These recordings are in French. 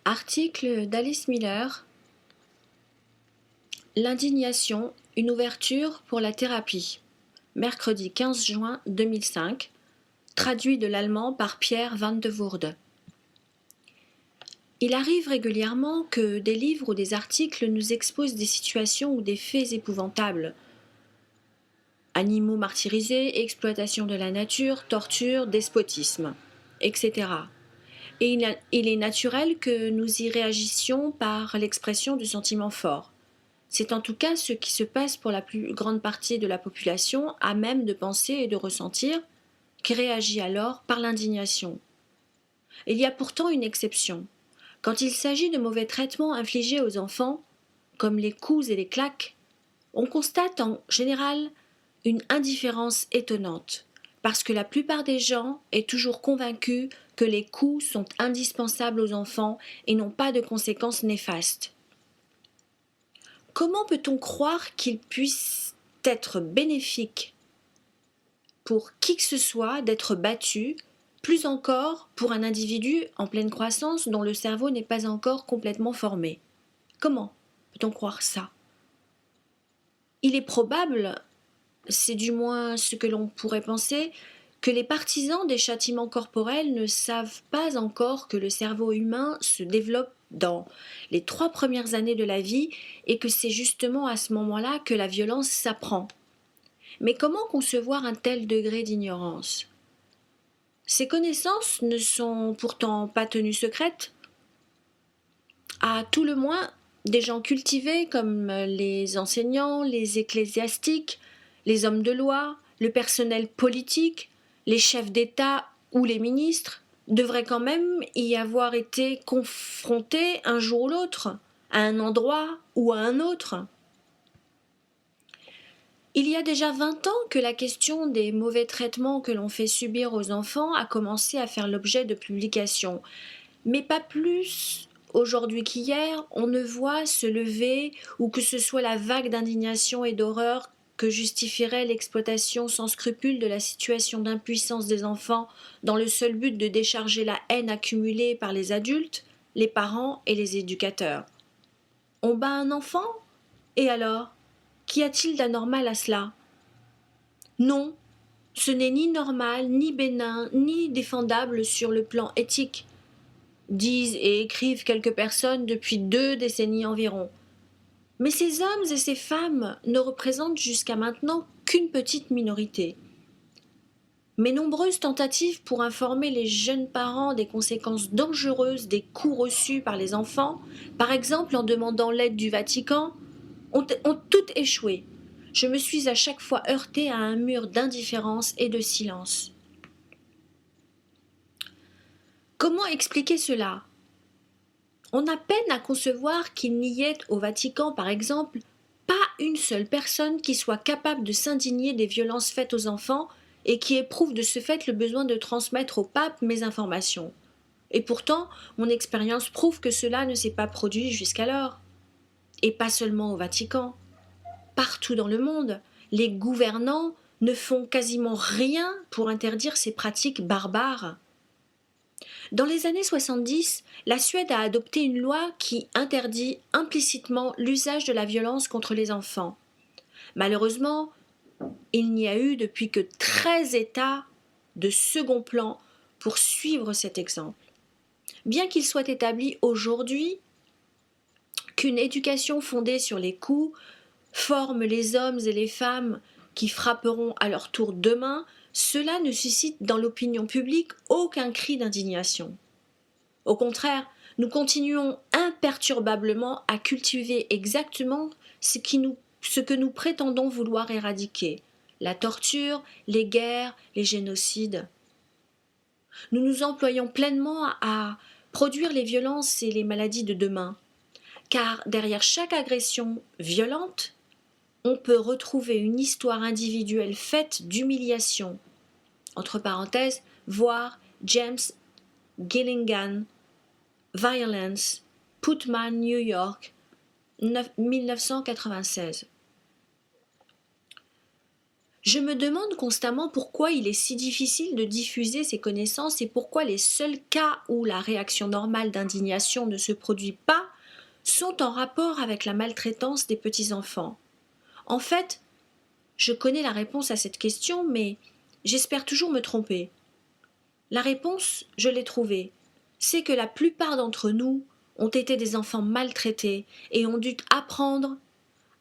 Article d'Alice Miller. L'indignation, une ouverture pour la thérapie. Mercredi 15 juin 2005. Traduit de l'allemand par Pierre Van de Voorde. Il arrive régulièrement que des livres ou des articles nous exposent des situations ou des faits épouvantables. Animaux martyrisés, exploitation de la nature, torture, despotisme, etc. Et il est naturel que nous y réagissions par l'expression de sentiments forts. C'est en tout cas ce qui se passe pour la plus grande partie de la population à même de penser et de ressentir, qui réagit alors par l'indignation. Il y a pourtant une exception. Quand il s'agit de mauvais traitements infligés aux enfants, comme les coups et les claques, on constate en général une indifférence étonnante, parce que la plupart des gens est toujours convaincus que les coups sont indispensables aux enfants et n'ont pas de conséquences néfastes. Comment peut-on croire qu'il puisse être bénéfique pour qui que ce soit d'être battu, plus encore pour un individu en pleine croissance dont le cerveau n'est pas encore complètement formé? Comment peut-on croire ça? Il est probable, c'est du moins ce que l'on pourrait penser, que les partisans des châtiments corporels ne savent pas encore que le cerveau humain se développe dans les 3 premières années de la vie et que c'est justement à ce moment-là que la violence s'apprend. Mais comment concevoir un tel degré d'ignorance? Ces connaissances ne sont pourtant pas tenues secrètes. À tout le moins, des gens cultivés comme les enseignants, les ecclésiastiques, les hommes de loi, le personnel politique, les chefs d'État ou les ministres devraient quand même y avoir été confrontés un jour ou l'autre, à un endroit ou à un autre. Il y a déjà 20 ans que la question des mauvais traitements que l'on fait subir aux enfants a commencé à faire l'objet de publications, mais pas plus aujourd'hui qu'hier, on ne voit se lever ou que ce soit la vague d'indignation et d'horreur que justifierait l'exploitation sans scrupule de la situation d'impuissance des enfants dans le seul but de décharger la haine accumulée par les adultes, les parents et les éducateurs. On bat un enfant? Et alors? Qu'y a-t-il d'anormal à cela? Non, ce n'est ni normal, ni bénin, ni défendable sur le plan éthique, disent et écrivent quelques personnes depuis 2 décennies environ. Mais ces hommes et ces femmes ne représentent jusqu'à maintenant qu'une petite minorité. Mes nombreuses tentatives pour informer les jeunes parents des conséquences dangereuses des coups reçus par les enfants, par exemple en demandant l'aide du Vatican, ont toutes échoué. Je me suis à chaque fois heurtée à un mur d'indifférence et de silence. Comment expliquer cela? On a peine à concevoir qu'il n'y ait au Vatican, par exemple, pas une seule personne qui soit capable de s'indigner des violences faites aux enfants et qui éprouve de ce fait le besoin de transmettre au pape mes informations. Et pourtant, mon expérience prouve que cela ne s'est pas produit jusqu'alors. Et pas seulement au Vatican. Partout dans le monde, les gouvernants ne font quasiment rien pour interdire ces pratiques barbares. Dans les années 70, la Suède a adopté une loi qui interdit implicitement l'usage de la violence contre les enfants. Malheureusement, il n'y a eu depuis que 13 États de second plan pour suivre cet exemple. Bien qu'il soit établi aujourd'hui qu'une éducation fondée sur les coups forme les hommes et les femmes qui frapperont à leur tour demain, cela ne suscite dans l'opinion publique aucun cri d'indignation. Au contraire, nous continuons imperturbablement à cultiver exactement ce que nous prétendons vouloir éradiquer: la torture, les guerres, les génocides. Nous nous employons pleinement à produire les violences et les maladies de demain, car derrière chaque agression violente, on peut retrouver une histoire individuelle faite d'humiliation. Entre parenthèses, voir James Gilligan, Violence, Putman, New York, 1996. Je me demande constamment pourquoi il est si difficile de diffuser ces connaissances et pourquoi les seuls cas où la réaction normale d'indignation ne se produit pas sont en rapport avec la maltraitance des petits-enfants. En fait, je connais la réponse à cette question, mais j'espère toujours me tromper. La réponse, je l'ai trouvée. C'est que la plupart d'entre nous ont été des enfants maltraités et ont dû apprendre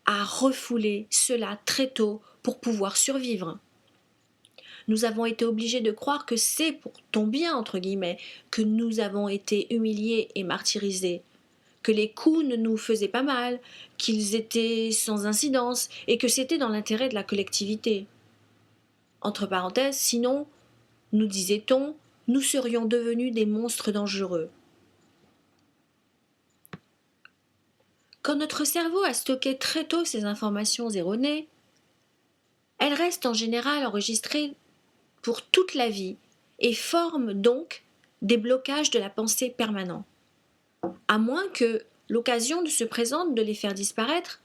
à refouler cela très tôt pour pouvoir survivre. Nous avons été obligés de croire que c'est pour ton bien, entre guillemets, que nous avons été humiliés et martyrisés, que les coups ne nous faisaient pas mal, qu'ils étaient sans incidence et que c'était dans l'intérêt de la collectivité. Entre parenthèses, sinon, nous disait-on, nous serions devenus des monstres dangereux. Quand notre cerveau a stocké très tôt ces informations erronées, elles restent en général enregistrées pour toute la vie et forment donc des blocages de la pensée permanents, à moins que l'occasion ne se présente de les faire disparaître,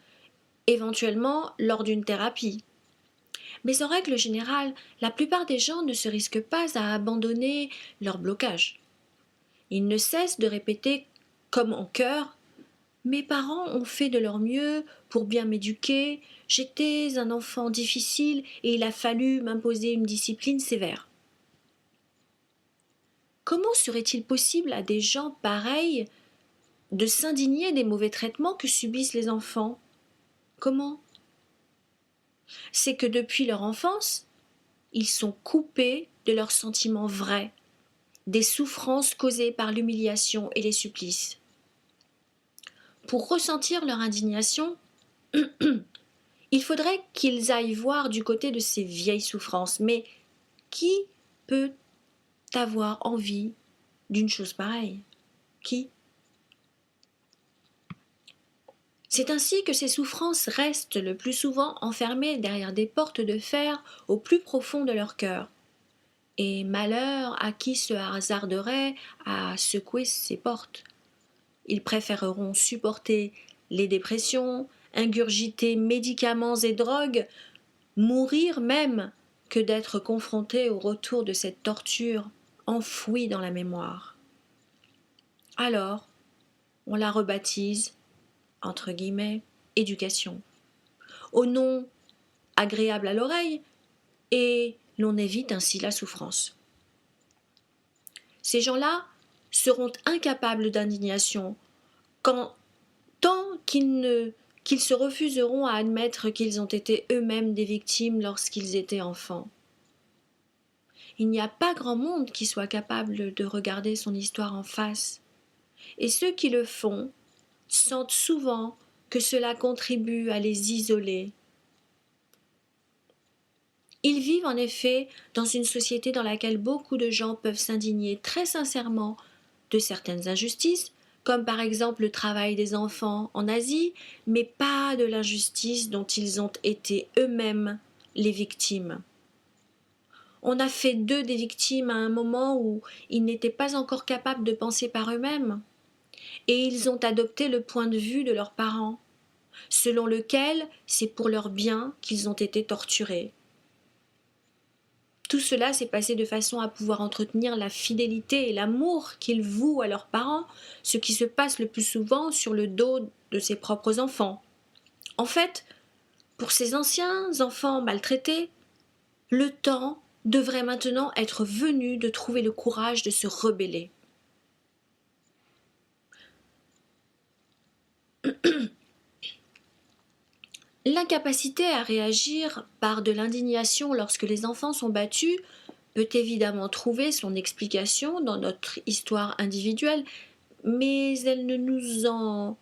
éventuellement lors d'une thérapie. Mais en règle générale, la plupart des gens ne se risquent pas à abandonner leur blocage. Ils ne cessent de répéter comme en chœur: mes parents ont fait de leur mieux pour bien m'éduquer, j'étais un enfant difficile et il a fallu m'imposer une discipline sévère. Comment serait-il possible à des gens pareils de s'indigner des mauvais traitements que subissent les enfants? Comment? C'est que depuis leur enfance, ils sont coupés de leurs sentiments vrais, des souffrances causées par l'humiliation et les supplices. Pour ressentir leur indignation, il faudrait qu'ils aillent voir du côté de ces vieilles souffrances. Mais qui peut avoir envie d'une chose pareille? Qui? C'est ainsi que ces souffrances restent le plus souvent enfermées derrière des portes de fer au plus profond de leur cœur. Et malheur à qui se hasarderait à secouer ces portes. Ils préféreront supporter les dépressions, ingurgiter médicaments et drogues, mourir même, que d'être confrontés au retour de cette torture enfouie dans la mémoire. Alors, on la rebaptise, entre guillemets, éducation, au nom agréable à l'oreille, et l'on évite ainsi la souffrance. Ces gens-là seront incapables d'indignation tant qu'ils se refuseront à admettre qu'ils ont été eux-mêmes des victimes lorsqu'ils étaient enfants. Il n'y a pas grand monde qui soit capable de regarder son histoire en face, et ceux qui le font sentent souvent que cela contribue à les isoler. Ils vivent en effet dans une société dans laquelle beaucoup de gens peuvent s'indigner très sincèrement de certaines injustices, comme par exemple le travail des enfants en Asie, mais pas de l'injustice dont ils ont été eux-mêmes les victimes. On a fait d'eux des victimes à un moment où ils n'étaient pas encore capables de penser par eux-mêmes, et ils ont adopté le point de vue de leurs parents, selon lequel c'est pour leur bien qu'ils ont été torturés. Tout cela s'est passé de façon à pouvoir entretenir la fidélité et l'amour qu'ils vouent à leurs parents, ce qui se passe le plus souvent sur le dos de ses propres enfants. En fait, pour ces anciens enfants maltraités, le temps devrait maintenant être venu de trouver le courage de se rebeller. L'incapacité à réagir par de l'indignation lorsque les enfants sont battus peut évidemment trouver son explication dans notre histoire individuelle, mais elle ne nous en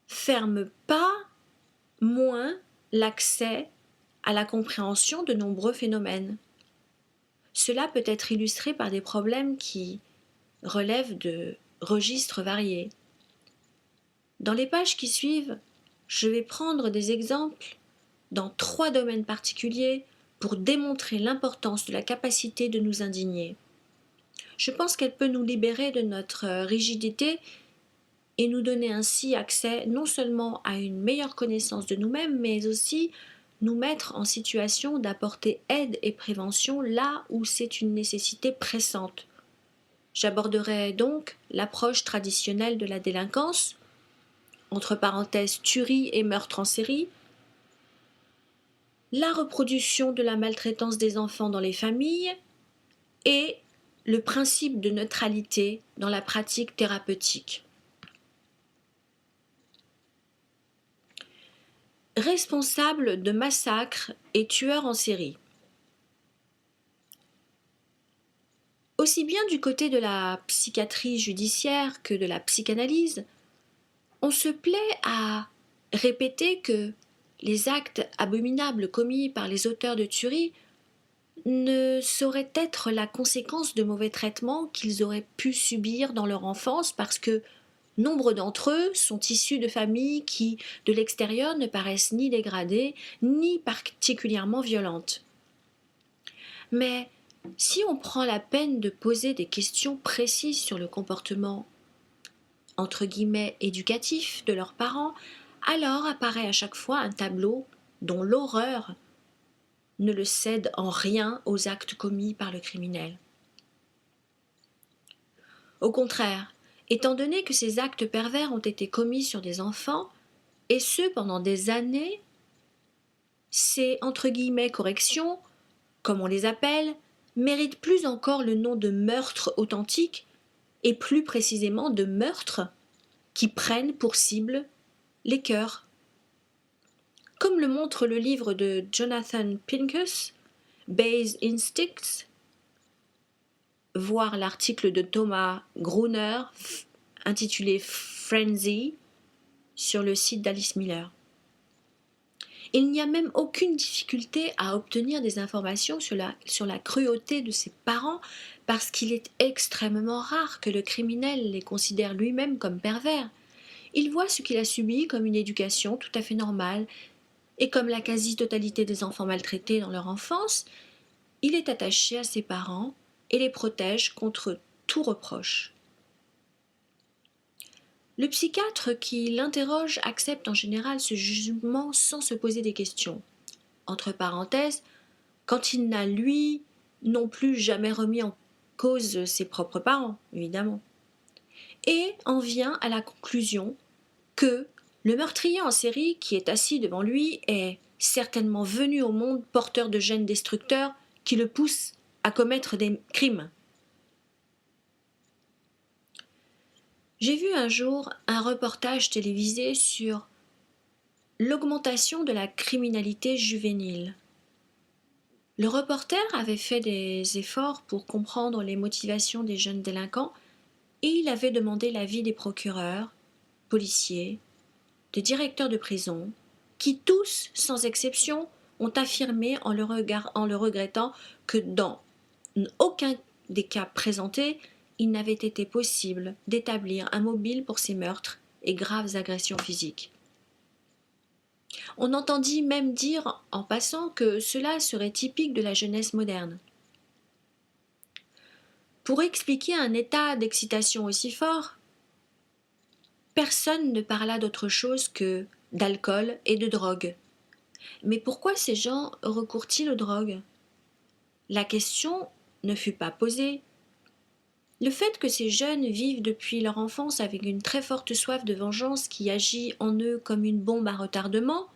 ferme pas moins l'accès à la compréhension de nombreux phénomènes. Cela peut être illustré par des problèmes qui relèvent de registres variés. Dans les pages qui suivent, je vais prendre des exemples dans 3 domaines particuliers pour démontrer l'importance de la capacité de nous indigner. Je pense qu'elle peut nous libérer de notre rigidité et nous donner ainsi accès non seulement à une meilleure connaissance de nous-mêmes, mais aussi nous mettre en situation d'apporter aide et prévention là où c'est une nécessité pressante. J'aborderai donc l'approche traditionnelle de la délinquance, entre parenthèses tuerie et meurtre en série, la reproduction de la maltraitance des enfants dans les familles et le principe de neutralité dans la pratique thérapeutique. Responsable de massacres et tueurs en série. Aussi bien du côté de la psychiatrie judiciaire que de la psychanalyse, on se plaît à répéter que les actes abominables commis par les auteurs de tuerie ne sauraient être la conséquence de mauvais traitements qu'ils auraient pu subir dans leur enfance parce que nombre d'entre eux sont issus de familles qui, de l'extérieur, ne paraissent ni dégradées ni particulièrement violentes. Mais si on prend la peine de poser des questions précises sur le comportement entre guillemets éducatif de leurs parents, alors apparaît à chaque fois un tableau dont l'horreur ne le cède en rien aux actes commis par le criminel. Au contraire, étant donné que ces actes pervers ont été commis sur des enfants, et ce pendant des années, ces entre guillemets corrections, comme on les appelle, méritent plus encore le nom de meurtre authentique et plus précisément de meurtres qui prennent pour cible les cœurs. Comme le montre le livre de Jonathan Pincus, Base Instincts, voire l'article de Thomas Gruner intitulé Frenzy sur le site d'Alice Miller. Il n'y a même aucune difficulté à obtenir des informations sur la cruauté de ses parents parce qu'il est extrêmement rare que le criminel les considère lui-même comme pervers. Il voit ce qu'il a subi comme une éducation tout à fait normale et comme la quasi-totalité des enfants maltraités dans leur enfance, il est attaché à ses parents et les protège contre tout reproche. Le psychiatre qui l'interroge accepte en général ce jugement sans se poser des questions. Entre parenthèses, quand il n'a lui non plus jamais remis en cause ses propres parents, évidemment. Et en vient à la conclusion que le meurtrier en série qui est assis devant lui est certainement venu au monde porteur de gènes destructeurs qui le poussent à commettre des crimes. J'ai vu un jour un reportage télévisé sur l'augmentation de la criminalité juvénile. Le reporter avait fait des efforts pour comprendre les motivations des jeunes délinquants et il avait demandé l'avis des procureurs, policiers, des directeurs de prison, qui tous, sans exception, ont affirmé en le regrettant que dans aucun des cas présentés, il n'avait été possible d'établir un mobile pour ces meurtres et graves agressions physiques. On entendit même dire en passant que cela serait typique de la jeunesse moderne. Pour expliquer un état d'excitation aussi fort, personne ne parla d'autre chose que d'alcool et de drogue. Mais pourquoi ces gens recourent-ils aux drogues ? La question ne fut pas posée. Le fait que ces jeunes vivent depuis leur enfance avec une très forte soif de vengeance qui agit en eux comme une bombe à retardement,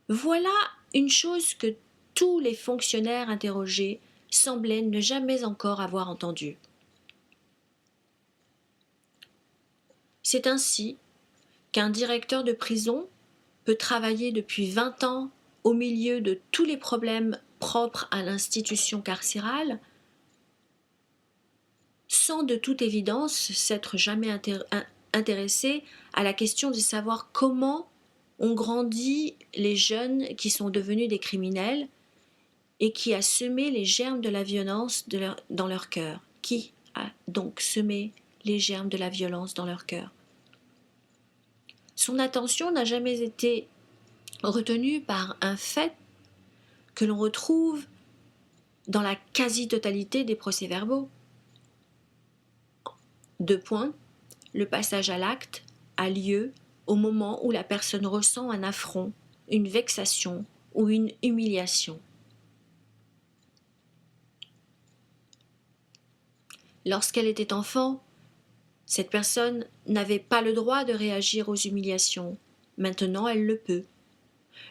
voilà une chose que tous les fonctionnaires interrogés semblaient ne jamais encore avoir entendue. C'est ainsi qu'un directeur de prison peut travailler depuis 20 ans au milieu de tous les problèmes propres à l'institution carcérale, sans de toute évidence s'être jamais intéressé à la question de savoir comment on grandit les jeunes qui sont devenus des criminels et qui a semé les germes de la violence dans leur cœur. Qui a donc semé les germes de la violence dans leur cœur ? Son attention n'a jamais été retenue par un fait que l'on retrouve dans la quasi-totalité des procès-verbaux. 2 points. Le passage à l'acte a lieu au moment où la personne ressent un affront, une vexation ou une humiliation. Lorsqu'elle était enfant, cette personne n'avait pas le droit de réagir aux humiliations. Maintenant, elle le peut.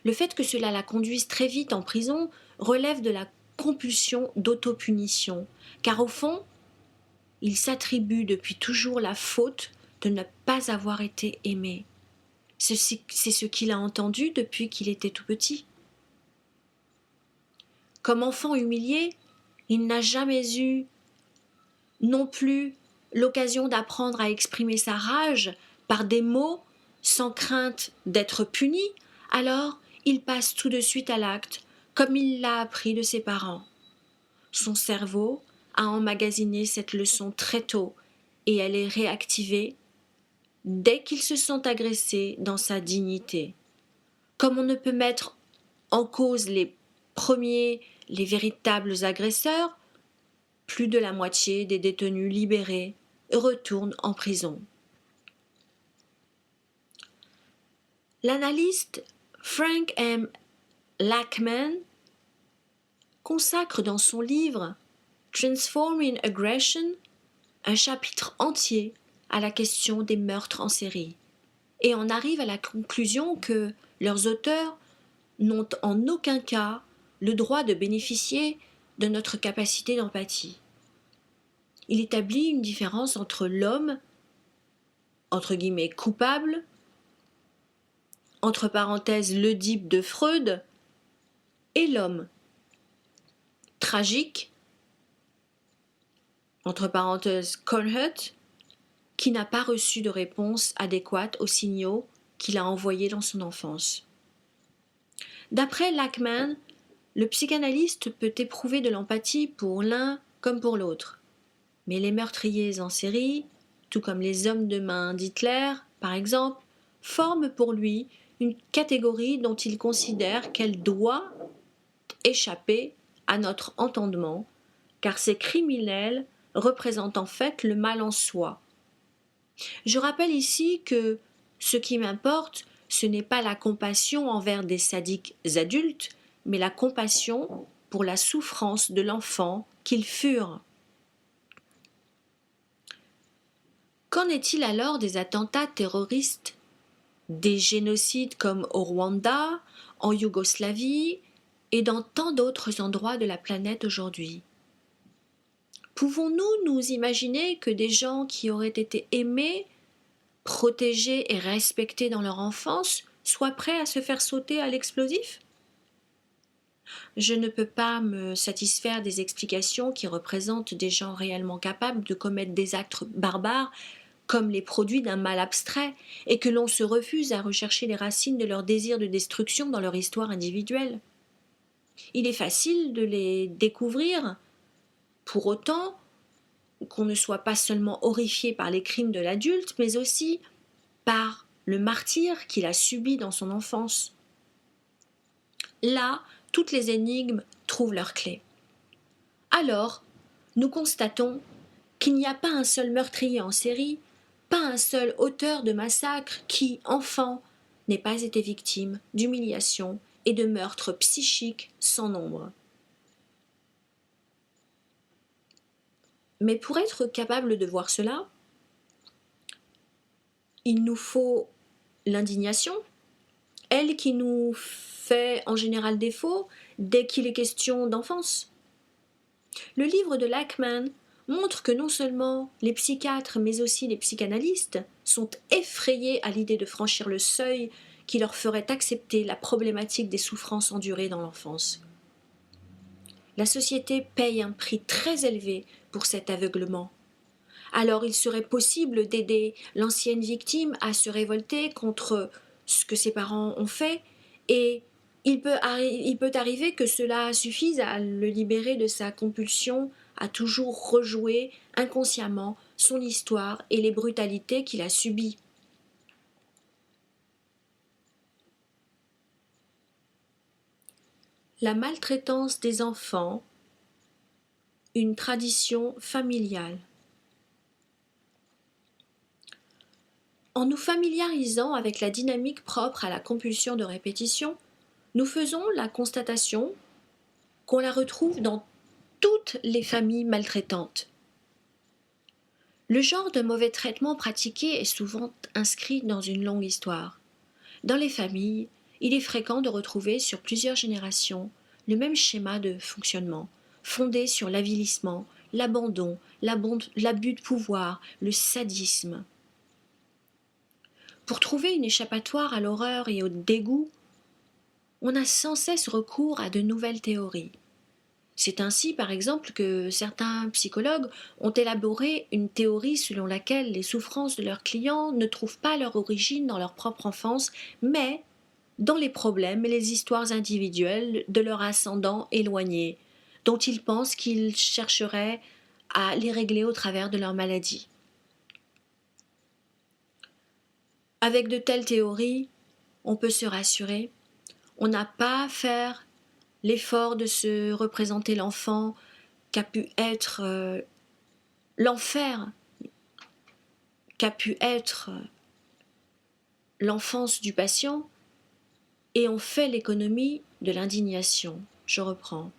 Le fait que cela la conduise très vite en prison relève de la compulsion d'autopunition, car au fond, il s'attribue depuis toujours la faute de ne pas avoir été aimé. C'est ce qu'il a entendu depuis qu'il était tout petit. Comme enfant humilié, il n'a jamais eu non plus l'occasion d'apprendre à exprimer sa rage par des mots sans crainte d'être puni, alors il passe tout de suite à l'acte, comme il l'a appris de ses parents. Son cerveau a emmagasiné cette leçon très tôt et elle est réactivée dès qu'il se sent agressé dans sa dignité. Comme on ne peut mettre en cause les premiers, les véritables agresseurs, plus de la moitié des détenus libérés retournent en prison. L'analyste Frank M. Lachman consacre dans son livre Transforming Aggression un chapitre entier à la question des meurtres en série et en arrive à la conclusion que leurs auteurs n'ont en aucun cas le droit de bénéficier de notre capacité d'empathie. Il établit une différence entre l'homme, entre guillemets, coupable, entre parenthèses l'Oedipe de Freud, et l'homme, tragique, entre parenthèses Conhut, qui n'a pas reçu de réponse adéquate aux signaux qu'il a envoyés dans son enfance. D'après Lachman, le psychanalyste peut éprouver de l'empathie pour l'un comme pour l'autre. Mais les meurtriers en série, tout comme les hommes de main d'Hitler, par exemple, forment pour lui une catégorie dont il considère qu'elle doit échapper à notre entendement, car ces criminels représentent en fait le mal en soi. Je rappelle ici que ce qui m'importe, ce n'est pas la compassion envers des sadiques adultes, mais la compassion pour la souffrance de l'enfant qu'ils furent. Qu'en est-il alors des attentats terroristes, des génocides comme au Rwanda, en Yougoslavie et dans tant d'autres endroits de la planète aujourd'hui? Pouvons-nous nous imaginer que des gens qui auraient été aimés, protégés et respectés dans leur enfance soient prêts à se faire sauter à l'explosif? Je ne peux pas me satisfaire des explications qui représentent des gens réellement capables de commettre des actes barbares comme les produits d'un mal abstrait, et que l'on se refuse à rechercher les racines de leur désir de destruction dans leur histoire individuelle. Il est facile de les découvrir, pour autant qu'on ne soit pas seulement horrifié par les crimes de l'adulte, mais aussi par le martyre qu'il a subi dans son enfance. Là, toutes les énigmes trouvent leur clé. Alors, nous constatons qu'il n'y a pas un seul meurtrier en série, pas un seul auteur de massacre qui, enfant, n'ait pas été victime d'humiliations et de meurtres psychiques sans nombre. Mais pour être capable de voir cela, il nous faut l'indignation, elle qui nous fait en général défaut dès qu'il est question d'enfance. Le livre de Lachman montre que non seulement les psychiatres mais aussi les psychanalystes sont effrayés à l'idée de franchir le seuil qui leur ferait accepter la problématique des souffrances endurées dans l'enfance. La société paye un prix très élevé pour cet aveuglement. Alors il serait possible d'aider l'ancienne victime à se révolter contre ce que ses parents ont fait, et il peut arriver que cela suffise à le libérer de sa compulsion à toujours rejouer inconsciemment son histoire et les brutalités qu'il a subies. La maltraitance des enfants, une tradition familiale. En nous familiarisant avec la dynamique propre à la compulsion de répétition, Nous faisons la constatation qu'on la retrouve dans toutes les familles maltraitantes. Le genre de mauvais traitement pratiqué est souvent inscrit dans une longue histoire. Dans les familles, il est fréquent de retrouver sur plusieurs générations le même schéma de fonctionnement, fondé sur l'avilissement, l'abandon, l'abus de pouvoir, le sadisme. Pour trouver une échappatoire à l'horreur et au dégoût, on a sans cesse recours à de nouvelles théories. C'est ainsi, par exemple, que certains psychologues ont élaboré une théorie selon laquelle les souffrances de leurs clients ne trouvent pas leur origine dans leur propre enfance, mais dans les problèmes et les histoires individuelles de leurs ascendants éloignés, dont ils pensent qu'ils chercheraient à les régler au travers de leur maladie. Avec de telles théories, on peut se rassurer, on n'a pas à faire l'effort de se représenter l'enfant qu'a pu être l'enfer, qu'a pu être l'enfance du patient, et on fait l'économie de l'indignation. Je reprends.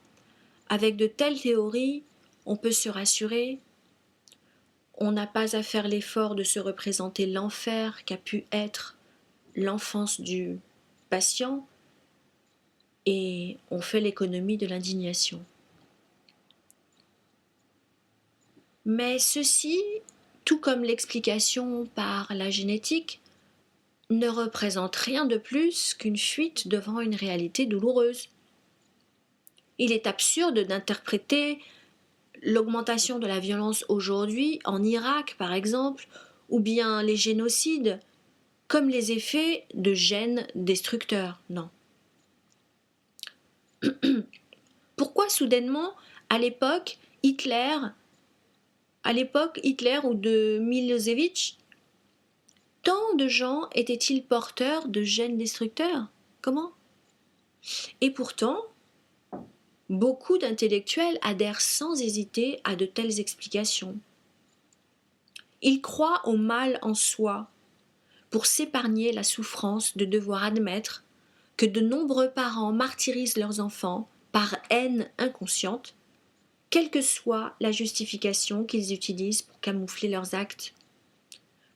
Avec de telles théories, on peut se rassurer, on n'a pas à faire l'effort de se représenter l'enfer qu'a pu être l'enfance du patient, et on fait l'économie de l'indignation. Mais ceci, tout comme l'explication par la génétique, ne représente rien de plus qu'une fuite devant une réalité douloureuse. Il est absurde d'interpréter l'augmentation de la violence aujourd'hui en Irak, par exemple, ou bien les génocides, comme les effets de gènes destructeurs. Non. Pourquoi soudainement, à l'époque Hitler ou de Milosevic, tant de gens étaient-ils porteurs de gènes destructeurs? Comment? Et pourtant, beaucoup d'intellectuels adhèrent sans hésiter à de telles explications. Ils croient au mal en soi pour s'épargner la souffrance de devoir admettre que de nombreux parents martyrisent leurs enfants par haine inconsciente, quelle que soit la justification qu'ils utilisent pour camoufler leurs actes.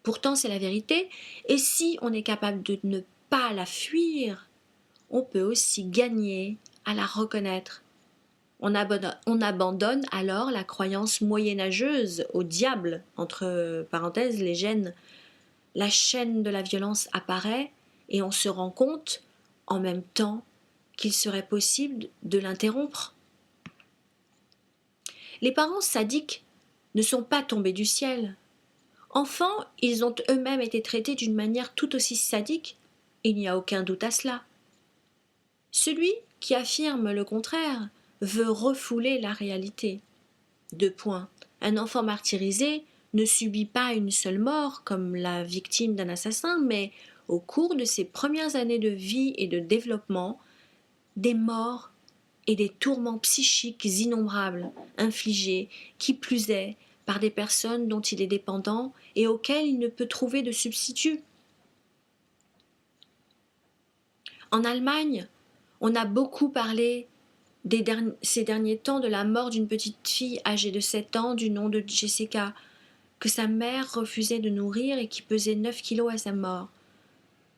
Pourtant, c'est la vérité, et si on est capable de ne pas la fuir, on peut aussi gagner à la reconnaître. On abandonne alors la croyance moyenâgeuse au diable, entre parenthèses, les gènes. La chaîne de la violence apparaît et on se rend compte, en même temps, qu'il serait possible de l'interrompre. Les parents sadiques ne sont pas tombés du ciel. Enfants, ils ont eux-mêmes été traités d'une manière tout aussi sadique, il n'y a aucun doute à cela. Celui qui affirme le contraire veut refouler la réalité. 2 points. Un enfant martyrisé ne subit pas une seule mort comme la victime d'un assassin, mais au cours de ses premières années de vie et de développement, des morts et des tourments psychiques innombrables infligés, qui plus est, par des personnes dont il est dépendant et auxquelles il ne peut trouver de substitut. En Allemagne, on a beaucoup parlé ces derniers temps de la mort d'une petite fille âgée de 7 ans du nom de Jessica, que sa mère refusait de nourrir et qui pesait 9 kilos à sa mort.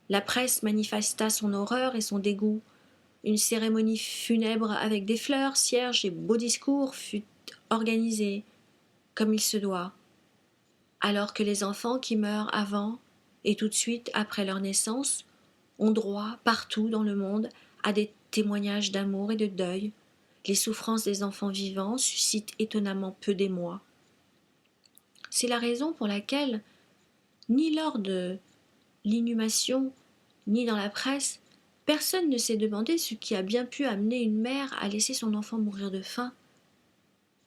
La presse manifesta son horreur et son dégoût. Une cérémonie funèbre avec des fleurs, cierges et beaux discours fut organisée, comme il se doit, alors que les enfants qui meurent avant et tout de suite après leur naissance ont droit, partout dans le monde, à des témoignages d'amour et de deuil. Les souffrances des enfants vivants suscitent étonnamment peu d'émoi. C'est la raison pour laquelle, ni lors de l'inhumation, ni dans la presse, personne ne s'est demandé ce qui a bien pu amener une mère à laisser son enfant mourir de faim.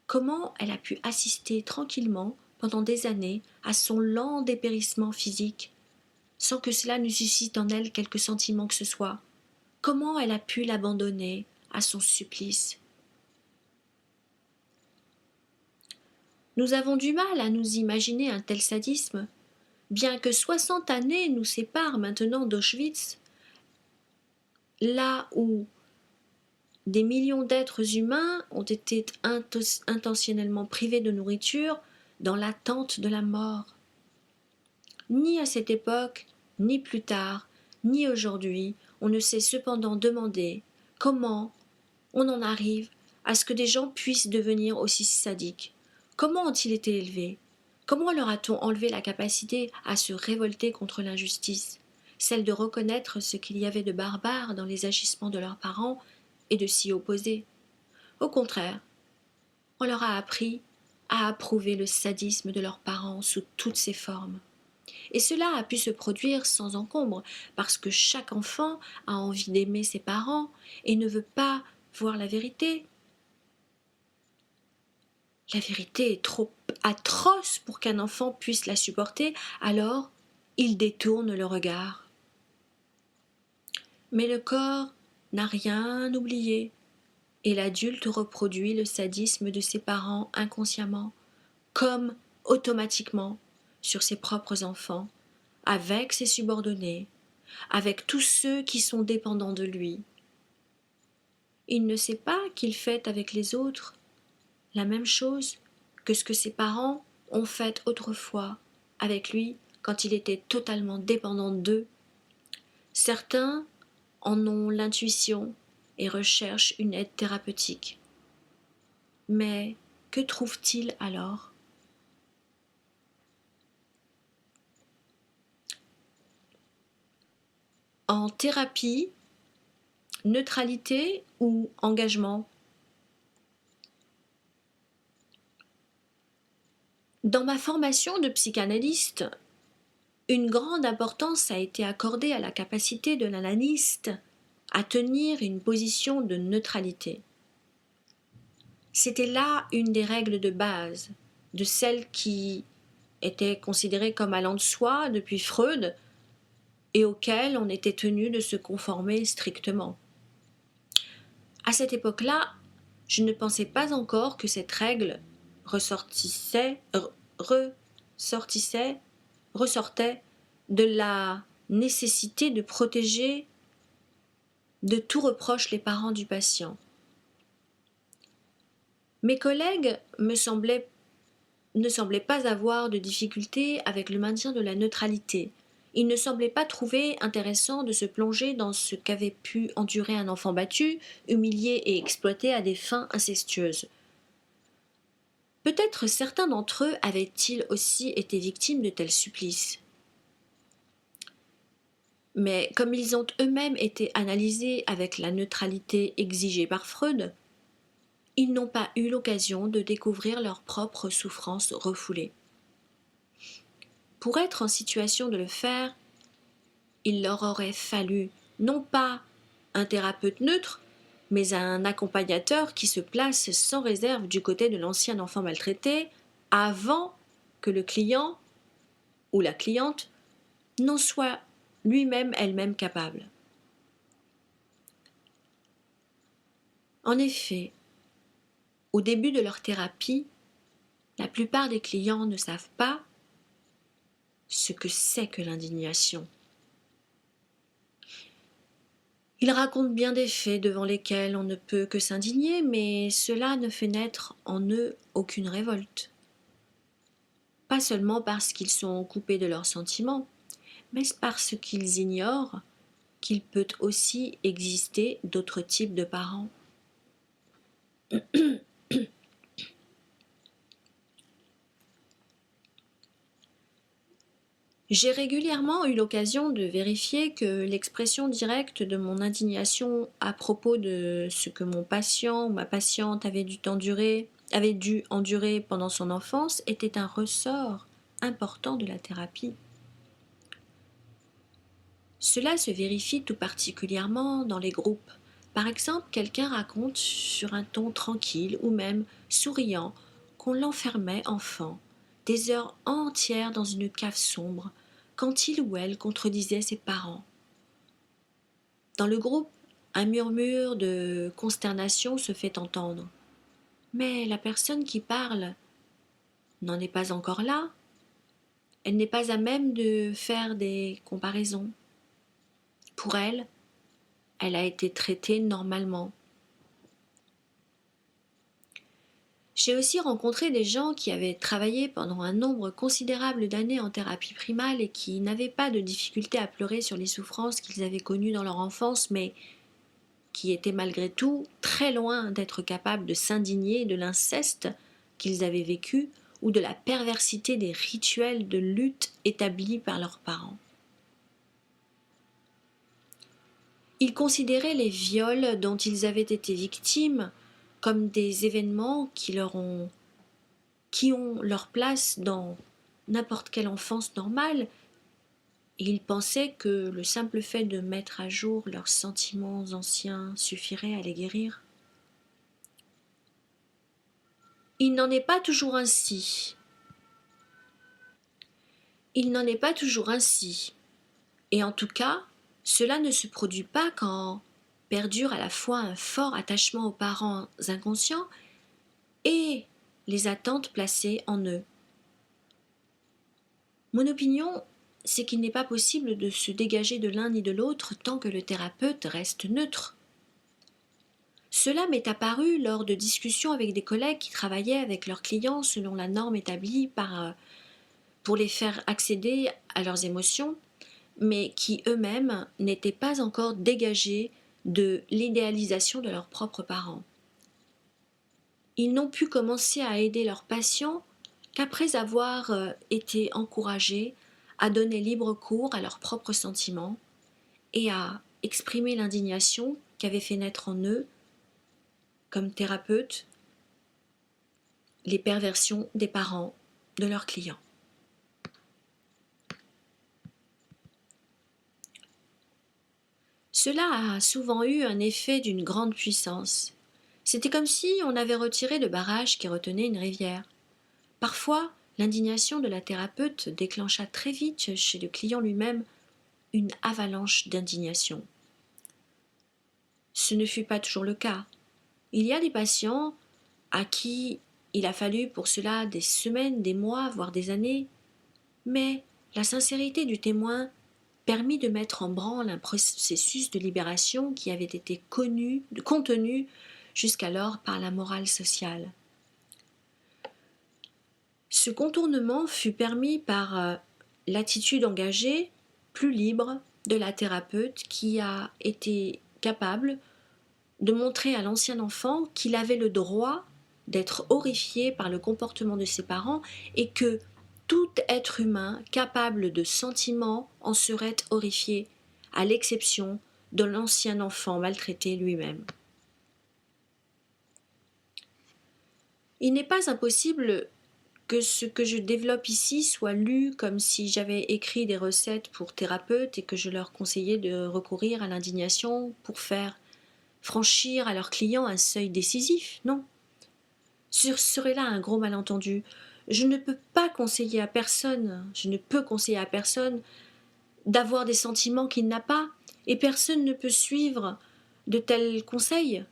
Comment elle a pu assister tranquillement, pendant des années, à son lent dépérissement physique, sans que cela ne suscite en elle quelque sentiment que ce soit? Comment elle a pu l'abandonner à son supplice? Nous avons du mal à nous imaginer un tel sadisme. Bien que 60 années nous séparent maintenant d'Auschwitz, là où des millions d'êtres humains ont été intentionnellement privés de nourriture dans l'attente de la mort. Ni à cette époque, ni plus tard, ni aujourd'hui, on ne s'est cependant demandé comment on en arrive à ce que des gens puissent devenir aussi sadiques. Comment ont-ils été élevés? Comment leur a-t-on enlevé la capacité à se révolter contre l'injustice, celle de reconnaître ce qu'il y avait de barbare dans les agissements de leurs parents et de s'y opposer? Au contraire, on leur a appris à approuver le sadisme de leurs parents sous toutes ses formes. Et cela a pu se produire sans encombre, parce que chaque enfant a envie d'aimer ses parents et ne veut pas voir la vérité. La vérité est trop atroce pour qu'un enfant puisse la supporter, alors il détourne le regard. Mais le corps n'a rien oublié, et l'adulte reproduit le sadisme de ses parents inconsciemment, comme automatiquement, sur ses propres enfants, avec ses subordonnés, avec tous ceux qui sont dépendants de lui. Il ne sait pas qu'il fait avec les autres la même chose que ce que ses parents ont fait autrefois avec lui quand il était totalement dépendant d'eux. Certains en ont l'intuition et recherchent une aide thérapeutique. Mais que trouvent-ils alors? En thérapie, neutralité ou engagement? Dans ma formation de psychanalyste, une grande importance a été accordée à la capacité de l'analyste à tenir une position de neutralité. C'était là une des règles de base, de celles qui étaient considérées comme allant de soi depuis Freud et auxquelles on était tenu de se conformer strictement. À cette époque-là, je ne pensais pas encore que cette règle ressortait de la nécessité de protéger de tout reproche les parents du patient. Mes collègues ne semblaient pas avoir de difficulté avec le maintien de la neutralité. Ils ne semblaient pas trouver intéressant de se plonger dans ce qu'avait pu endurer un enfant battu, humilié et exploité à des fins incestueuses. Peut-être certains d'entre eux avaient-ils aussi été victimes de tels supplices. Mais comme ils ont eux-mêmes été analysés avec la neutralité exigée par Freud, ils n'ont pas eu l'occasion de découvrir leurs propres souffrances refoulées. Pour être en situation de le faire, il leur aurait fallu non pas un thérapeute neutre, mais un accompagnateur qui se place sans réserve du côté de l'ancien enfant maltraité avant que le client ou la cliente n'en soit lui-même elle-même capable. En effet, au début de leur thérapie, la plupart des clients ne savent pas ce que c'est que l'indignation. Ils racontent bien des faits devant lesquels on ne peut que s'indigner, mais cela ne fait naître en eux aucune révolte. Pas seulement parce qu'ils sont coupés de leurs sentiments, mais parce qu'ils ignorent qu'il peut aussi exister d'autres types de parents. J'ai régulièrement eu l'occasion de vérifier que l'expression directe de mon indignation à propos de ce que mon patient ou ma patiente avait dû endurer pendant son enfance était un ressort important de la thérapie. Cela se vérifie tout particulièrement dans les groupes. Par exemple, quelqu'un raconte sur un ton tranquille ou même souriant qu'on l'enfermait enfant des heures entières dans une cave sombre quand il ou elle contredisait ses parents. Dans le groupe, un murmure de consternation se fait entendre. Mais la personne qui parle n'en est pas encore là. Elle n'est pas à même de faire des comparaisons. Pour elle elle a été traitée normalement. J'ai aussi rencontré des gens qui avaient travaillé pendant un nombre considérable d'années en thérapie primale et qui n'avaient pas de difficulté à pleurer sur les souffrances qu'ils avaient connues dans leur enfance, mais qui étaient malgré tout très loin d'être capables de s'indigner de l'inceste qu'ils avaient vécu ou de la perversité des rituels de lutte établis par leurs parents. Ils considéraient les viols dont ils avaient été victimes comme des événements qui ont leur place dans n'importe quelle enfance normale, et ils pensaient que le simple fait de mettre à jour leurs sentiments anciens suffirait à les guérir. Il n'en est pas toujours ainsi. Il n'en est pas toujours ainsi. Et en tout cas, cela ne se produit pas quand perdure à la fois un fort attachement aux parents inconscients et les attentes placées en eux. Mon opinion, c'est qu'il n'est pas possible de se dégager de l'un ni de l'autre tant que le thérapeute reste neutre. Cela m'est apparu lors de discussions avec des collègues qui travaillaient avec leurs clients selon la norme établie pour les faire accéder à leurs émotions, mais qui eux-mêmes n'étaient pas encore dégagés de l'idéalisation de leurs propres parents. Ils n'ont pu commencer à aider leurs patients qu'après avoir été encouragés à donner libre cours à leurs propres sentiments et à exprimer l'indignation qu'avait fait naître en eux, comme thérapeutes, les perversions des parents de leurs clients. Cela a souvent eu un effet d'une grande puissance. C'était comme si on avait retiré le barrage qui retenait une rivière. Parfois, l'indignation de la thérapeute déclencha très vite chez le client lui-même une avalanche d'indignation. Ce ne fut pas toujours le cas. Il y a des patients à qui il a fallu pour cela des semaines, des mois, voire des années, mais la sincérité du témoin permit de mettre en branle un processus de libération qui avait été contenu jusqu'alors par la morale sociale. Ce contournement fut permis par l'attitude engagée, plus libre, de la thérapeute qui a été capable de montrer à l'ancien enfant qu'il avait le droit d'être horrifié par le comportement de ses parents et que tout être humain capable de sentiments en serait horrifié, à l'exception de l'ancien enfant maltraité lui-même. Il n'est pas impossible que ce que je développe ici soit lu comme si j'avais écrit des recettes pour thérapeutes et que je leur conseillais de recourir à l'indignation pour faire franchir à leurs clients un seuil décisif. Non. Ce serait là un gros malentendu. Je ne peux conseiller à personne d'avoir des sentiments qu'il n'a pas, et personne ne peut suivre de tels conseils.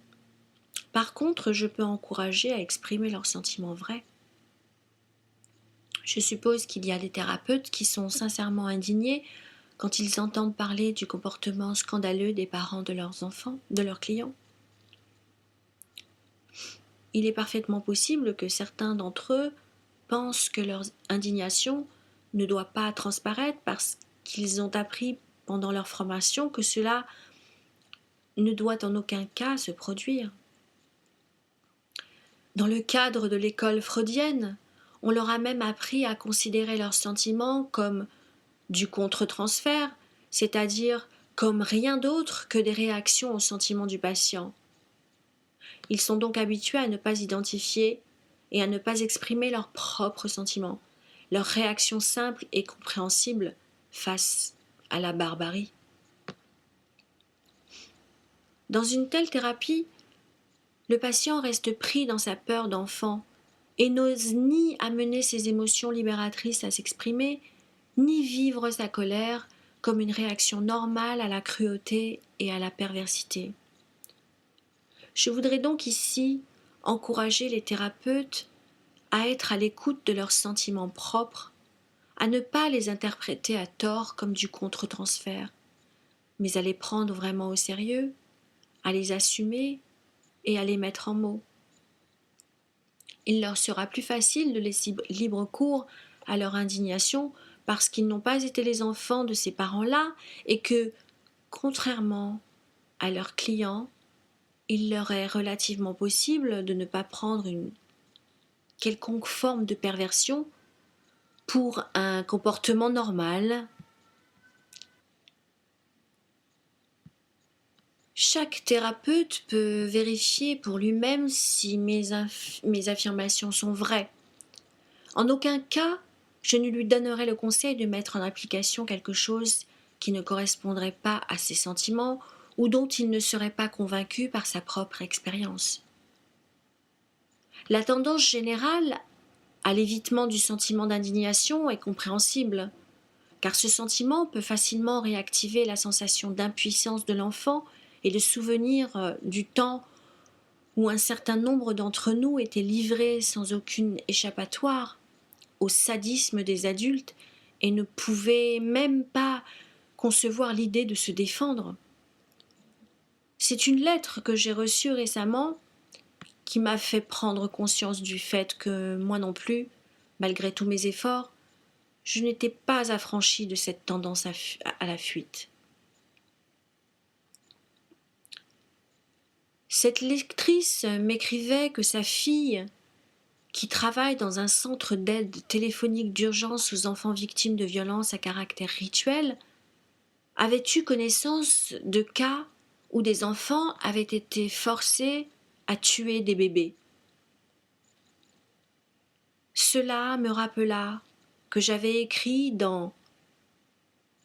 Par contre, je peux encourager à exprimer leurs sentiments vrais. Je suppose qu'il y a des thérapeutes qui sont sincèrement indignés quand ils entendent parler du comportement scandaleux des parents de leurs enfants, de leurs clients. Il est parfaitement possible que certains d'entre eux pensent que leur indignation ne doit pas transparaître parce qu'ils ont appris pendant leur formation que cela ne doit en aucun cas se produire. Dans le cadre de l'école freudienne, on leur a même appris à considérer leurs sentiments comme du contre-transfert, c'est-à-dire comme rien d'autre que des réactions aux sentiments du patient. Ils sont donc habitués à ne pas identifier et à ne pas exprimer leurs propres sentiments, leur réaction simple et compréhensible face à la barbarie. Dans une telle thérapie, le patient reste pris dans sa peur d'enfant et n'ose ni amener ses émotions libératrices à s'exprimer, ni vivre sa colère comme une réaction normale à la cruauté et à la perversité. Je voudrais donc ici encourager les thérapeutes à être à l'écoute de leurs sentiments propres, à ne pas les interpréter à tort comme du contre-transfert, mais à les prendre vraiment au sérieux à les assumer et à les mettre en mots. Il leur sera plus facile de laisser libre cours à leur indignation parce qu'ils n'ont pas été les enfants de ces parents-là et que, contrairement à leurs clients, il leur est relativement possible de ne pas prendre une quelconque forme de perversion pour un comportement normal. Chaque thérapeute peut vérifier pour lui-même si mes affirmations sont vraies. En aucun cas, je ne lui donnerai le conseil de mettre en application quelque chose qui ne correspondrait pas à ses sentiments ou dont il ne serait pas convaincu par sa propre expérience. La tendance générale à l'évitement du sentiment d'indignation est compréhensible, car ce sentiment peut facilement réactiver la sensation d'impuissance de l'enfant et le souvenir du temps où un certain nombre d'entre nous étaient livrés sans aucune échappatoire au sadisme des adultes et ne pouvaient même pas concevoir l'idée de se défendre. C'est une lettre que j'ai reçue récemment qui m'a fait prendre conscience du fait que moi non plus, malgré tous mes efforts, je n'étais pas affranchie de cette tendance à la fuite. Cette lectrice m'écrivait que sa fille, qui travaille dans un centre d'aide téléphonique d'urgence aux enfants victimes de violences à caractère rituel, avait eu connaissance de cas où des enfants avaient été forcés à tuer des bébés. Cela me rappela que j'avais écrit dans,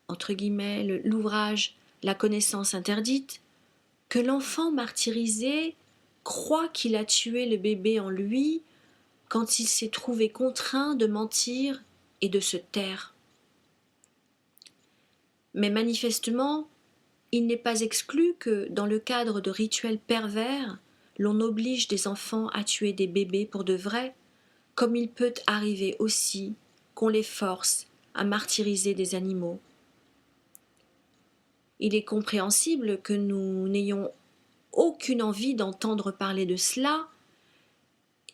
entre guillemets, l'ouvrage La connaissance interdite, que l'enfant martyrisé croit qu'il a tué le bébé en lui quand il s'est trouvé contraint de mentir et de se taire. Mais manifestement, il n'est pas exclu que, dans le cadre de rituels pervers, l'on oblige des enfants à tuer des bébés pour de vrai, comme il peut arriver aussi qu'on les force à martyriser des animaux. Il est compréhensible que nous n'ayons aucune envie d'entendre parler de cela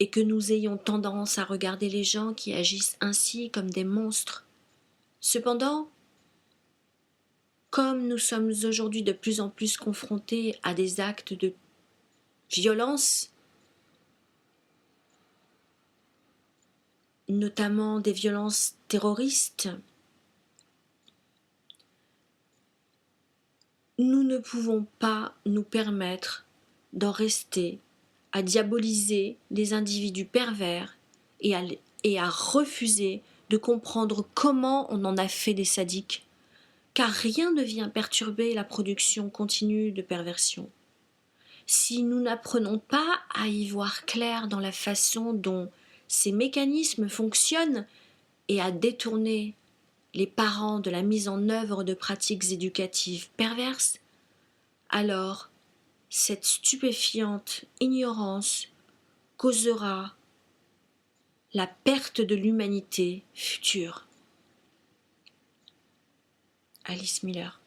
et que nous ayons tendance à regarder les gens qui agissent ainsi comme des monstres. Cependant, comme nous sommes aujourd'hui de plus en plus confrontés à des actes de violence, notamment des violences terroristes, nous ne pouvons pas nous permettre d'en rester à diaboliser les individus pervers et à refuser de comprendre comment on en a fait des sadiques, car rien ne vient perturber la production continue de perversion. Si nous n'apprenons pas à y voir clair dans la façon dont ces mécanismes fonctionnent et à détourner les parents de la mise en œuvre de pratiques éducatives perverses, alors cette stupéfiante ignorance causera la perte de l'humanité future. Alice Miller.